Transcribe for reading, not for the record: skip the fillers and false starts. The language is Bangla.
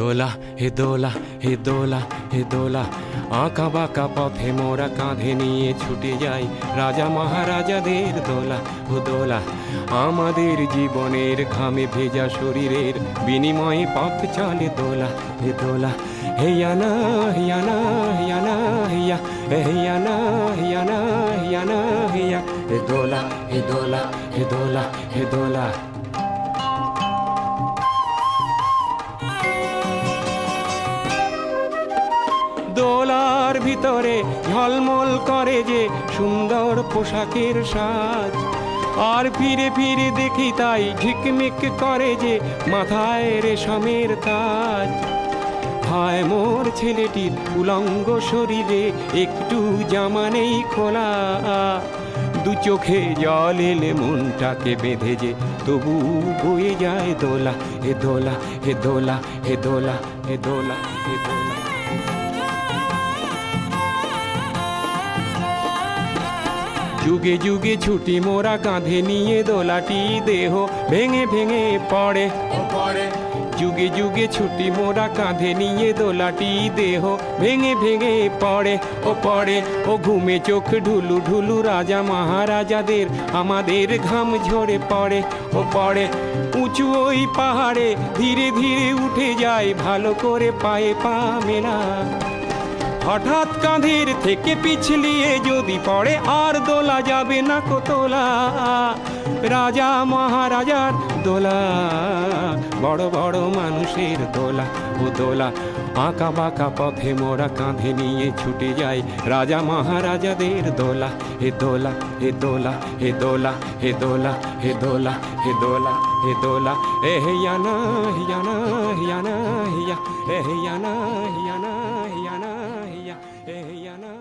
দোলা হে দোলা হে দোলা হে দোলা, আঁকা বাঁকা পথে মোরা কাঁধে নিয়ে ছুটে যাই রাজা মহারাজাদের দোলা ও দোলা। আমাদের জীবনের ঘামে ভেজা শরীরের বিনিময়ে পথ চলে দোলা হে দোলা। হেয়ানা হিয়ানা হিয়ানা হিয়া, হেয়ানা হিয়ানা হিয়ানা হিয়া, হে দোলা হে দোলা হে দোলা হে দোলা। দোলার ভিতরে ঝলমল করে যে সুন্দর পোশাকের সাজ, আর ফিরে ফিরে দেখি তাই ঝিকমিক করে যে মাথায় রেশমের তাজ। হায় মোর ছেলেটির উলঙ্গ শরীরে একটু জামা নেই খোলা, দু চোখে জল এলে মনটাকে বেঁধে যে তবু বয়ে যায় দোলা হে দোলা হে দোলা হে দোলা হে দোলা হে দোলা। যুগে যুগে ছুটি মোরা কাঁধে নিয়ে দোলাটি দেহ ভেঙে ভেঙে পড়ে পড়ে। যুগে যুগে ছুটি মোরা কাঁধে নিয়ে দোলাটি দেহ ভেঙে ভেঙে পড়ে পড়ে। ও ঘুমে চোখ ঢুলু ঢুলু রাজা মহারাজাদের আমাদের ঘাম ঝরে পড়ে পড়ে। উঁচু ওই পাহাড়ে ধীরে ধীরে উঠে যায় ভালো করে পায়ে পা মেলা, হঠাৎ কাঁধের থেকে পিছলিয়ে যদি পড়ে আর দোলা যাবে না কো তোলা। রাজা মহারাজার দোলা, বড় বড় মানুষের দোলা ও দোলা। আঁকা বাঁকা পথে মোরা কাঁধে নিয়ে ছুটে যাই রাজা মহারাজাদের দোলা হে দোলা হে দোলা হে দোলা হে দোলা হে দোলা হে দোলা হে দোলা। এ হিয়ানা হিয়ানা হিয়ানা হিয়া, এ হিয়ানা হিয়ানা হিয়ানা হিয়া, এ হিয়ানা।